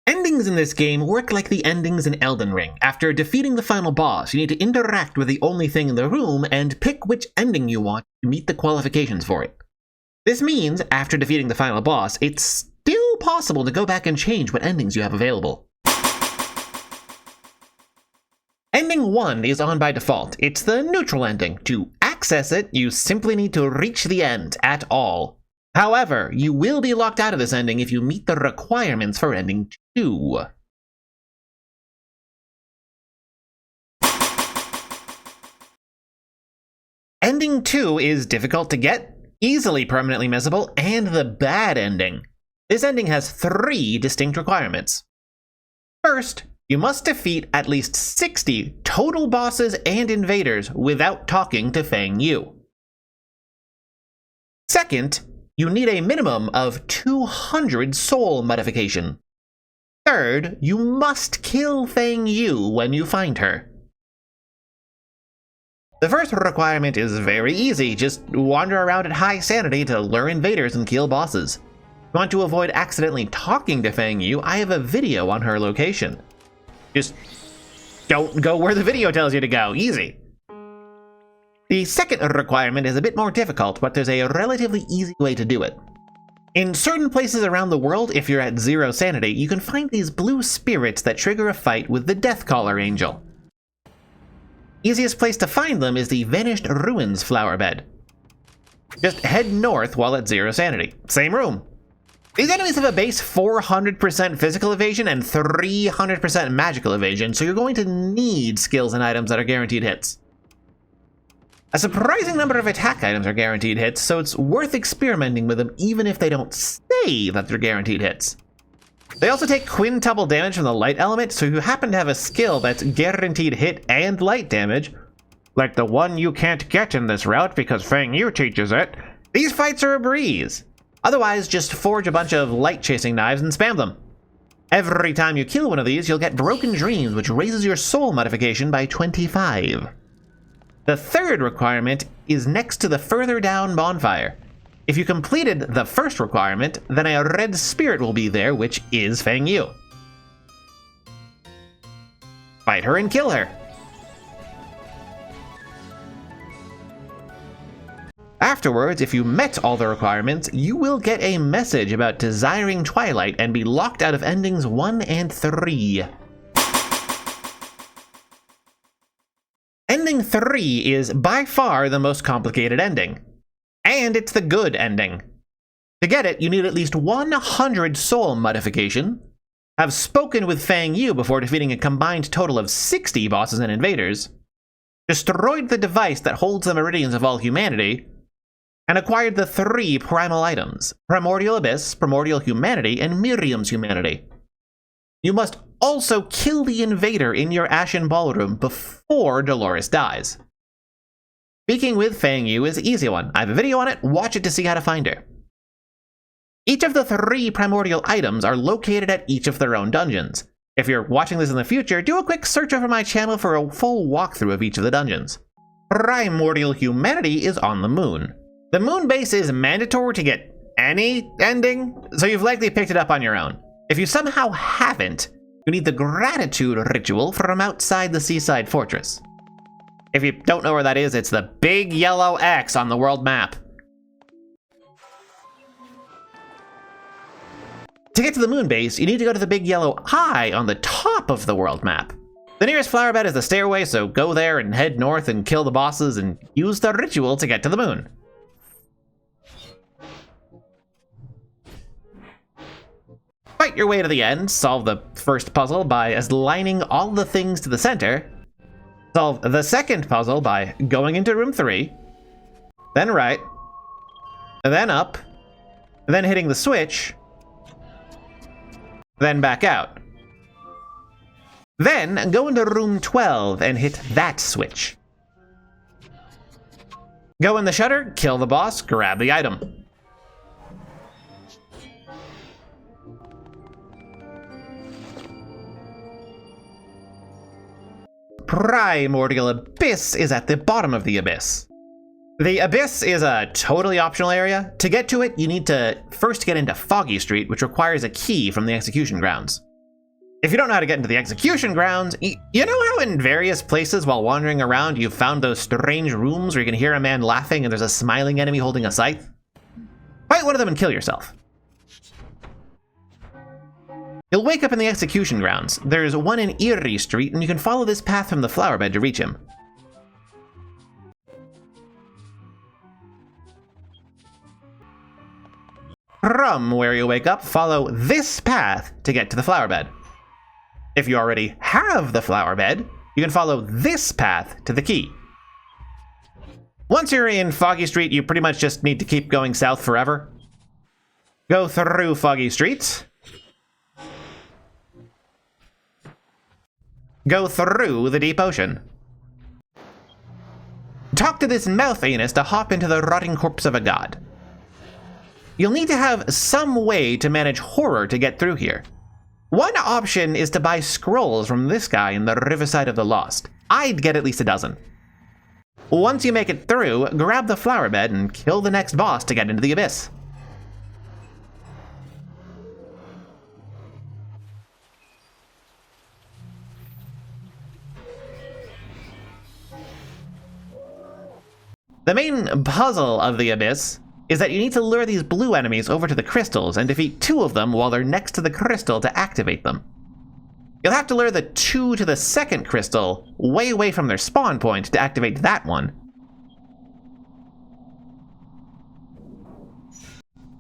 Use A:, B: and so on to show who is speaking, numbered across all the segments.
A: Endings in this game work like the endings in Elden Ring. After defeating the final boss, you need to interact with the only thing in the room and pick which ending you want to meet the qualifications for it. This means, after defeating the final boss, it's still possible to go back and change what endings you have available. Ending 1 is on by default. It's the neutral ending. To access it, you simply need to reach the end at all. However, you will be locked out of this ending if you meet the requirements for ending 2. Ending 2 is difficult to get, easily permanently missable, and the bad ending. This ending has 3 distinct requirements. First, you must defeat at least 60 total bosses and invaders without talking to Fang Yu. Second, you need a minimum of 200 soul modification. Third, you must kill Fang Yu when you find her. The first requirement is very easy. Just wander around at high sanity to lure invaders and kill bosses. If you want to avoid accidentally talking to Fang Yu, I have a video on her location. Just don't go where the video tells you to go. Easy. The second requirement is a bit more difficult, but there's a relatively easy way to do it. In certain places around the world, if you're at 0 sanity, you can find these blue spirits that trigger a fight with the Deathcaller Angel. Easiest place to find them is the Vanished Ruins flower bed. Just head north while at 0 sanity. Same room. These enemies have a base 400% physical evasion and 300% magical evasion, so you're going to need skills and items that are guaranteed hits. A surprising number of attack items are guaranteed hits, so it's worth experimenting with them even if they don't say that they're guaranteed hits. They also take quintuple damage from the light element, so if you happen to have a skill that's guaranteed hit and light damage, like the one you can't get in this route because Fang Yu teaches it, these fights are a breeze. Otherwise, just forge a bunch of light chasing knives and spam them. Every time you kill one of these, you'll get Broken Dreams, which raises your soul modification by 25. The third requirement is next to the further down bonfire. If you completed the first requirement, then a red spirit will be there, which is Fang Yu. Fight her and kill her. Afterwards, if you met all the requirements, you will get a message about desiring Twilight and be locked out of endings 1 and 3. Ending 3 is by far the most complicated ending. And it's the good ending. To get it, you need at least 100 soul modification, have spoken with Fang Yu before defeating a combined total of 60 bosses and invaders, destroyed the device that holds the meridians of all humanity, and acquired the 3 primal items: Primordial Abyss, Primordial Humanity, and Miriam's Humanity. You must also kill the invader in your Ashen Ballroom before Dolores dies. Speaking with Fang Yu is an easy one. I have a video on it, watch it to see how to find her. Each of the 3 primordial items are located at each of their own dungeons. If you're watching this in the future, do a quick search over my channel for a full walkthrough of each of the dungeons. Primordial Humanity is on the moon. The moon base is mandatory to get any ending, so you've likely picked it up on your own. If you somehow haven't, you need the gratitude ritual from outside the seaside fortress. If you don't know where that is, it's the big yellow X on the world map. To get to the moon base, you need to go to the big yellow eye on the top of the world map. The nearest flower bed is the stairway, so go there and head north and kill the bosses and use the ritual to get to the moon. Fight your way to the end, solve the first puzzle by aligning all the things to the center, solve the second puzzle by going into room 3, then right, then up, then hitting the switch, then back out. Then go into room 12 and hit that switch. Go in the shutter, kill the boss, grab the item. Primordial Abyss is at the bottom of the abyss. The abyss is a totally optional area. To get to it, you need to first get into Foggy Street, which requires a key from the execution grounds. If you don't know how to get into the execution grounds, you know how in various places while wandering around you've found those strange rooms where you can hear a man laughing and there's a smiling enemy holding a scythe? Fight one of them and kill yourself. You'll wake up in the execution grounds. There's one in Erie Street, and you can follow this path from the flower bed to reach him. From where you wake up, follow this path to get to the flower bed. If you already have the flower bed, you can follow this path to the key. Once you're in Foggy Street, you pretty much just need to keep going south forever. Go through Foggy Street. Go through the deep ocean. Talk to this mouth anus to hop into the rotting corpse of a god. You'll need to have some way to manage horror to get through here. One option is to buy scrolls from this guy in the Riverside of the Lost. I'd get at least a dozen. Once you make it through, grab the flower bed and kill the next boss to get into the abyss. The main puzzle of the abyss is that you need to lure these blue enemies over to the crystals and defeat 2 of them while they're next to the crystal to activate them. You'll have to lure the 2 to the second crystal way away from their spawn point to activate that one.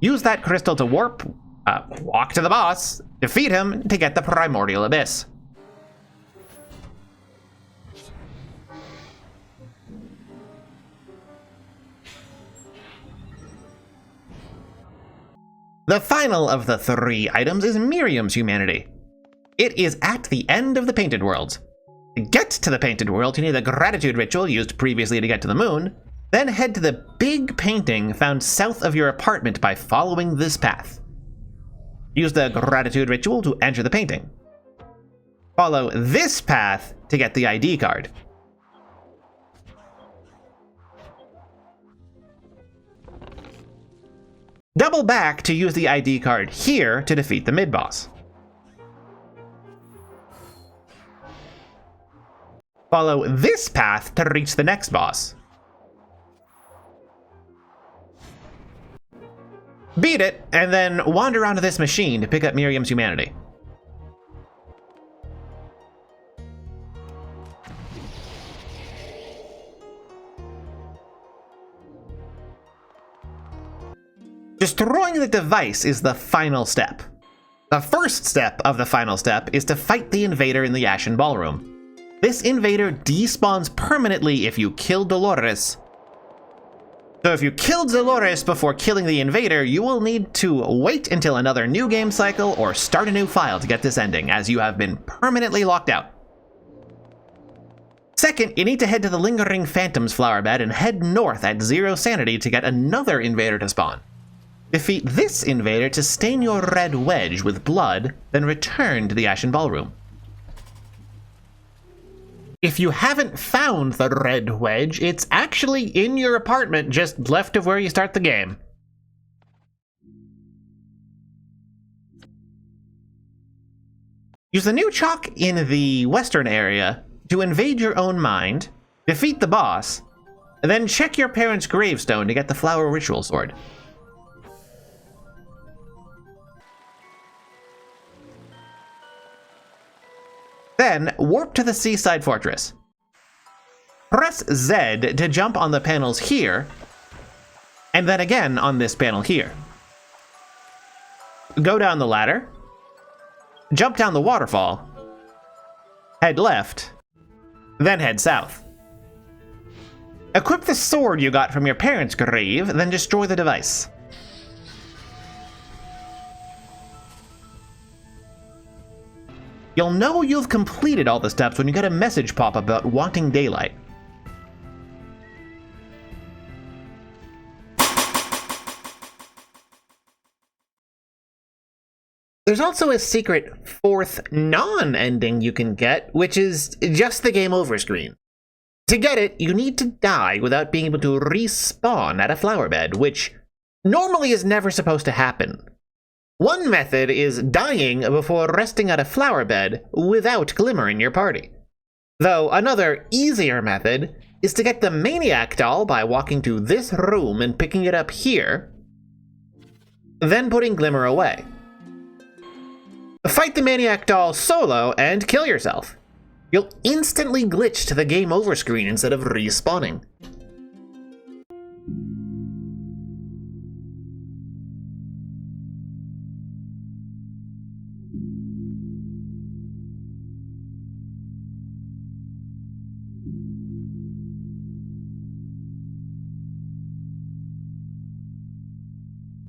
A: Use that crystal to walk to the boss, defeat him to get the primordial abyss. The final of the 3 items is Miriam's humanity. It is at the end of the Painted Worlds. To get to the Painted World, you need the gratitude ritual used previously to get to the moon, then head to the big painting found south of your apartment by following this path. Use the gratitude ritual to enter the painting. Follow this path to get the ID card. Double back to use the ID card here to defeat the mid-boss. Follow this path to reach the next boss. Beat it, and then wander onto this machine to pick up Miriam's humanity. Destroying the device is the final step. The first step of the final step is to fight the invader in the Ashen Ballroom. This invader despawns permanently if you kill Dolores. So if you kill Dolores before killing the invader, you will need to wait until another new game cycle or start a new file to get this ending, as you have been permanently locked out. Second, you need to head to the Lingering Phantoms flower bed and head north at 0 sanity to get another invader to spawn. Defeat this invader to stain your red wedge with blood, then return to the Ashen Ballroom. If you haven't found the red wedge, it's actually in your apartment just left of where you start the game. Use the new chalk in the western area to invade your own mind, defeat the boss, and then check your parents' gravestone to get the flower ritual sword. Then, warp to the Seaside Fortress. Press Z to jump on the panels here, and then again on this panel here. Go down the ladder, jump down the waterfall, head left, then head south. Equip the sword you got from your parents' grave, then destroy the device. You'll know you've completed all the steps when you get a message pop up about wanting daylight. There's also a secret 4th non-ending you can get, which is just the game over screen. To get it, you need to die without being able to respawn at a flower bed, which normally is never supposed to happen. One method is dying before resting at a flower bed without Glimmer in your party. Though another, easier method is to get the Maniac doll by walking to this room and picking it up here, then putting Glimmer away. Fight the Maniac doll solo and kill yourself. You'll instantly glitch to the game over screen instead of respawning.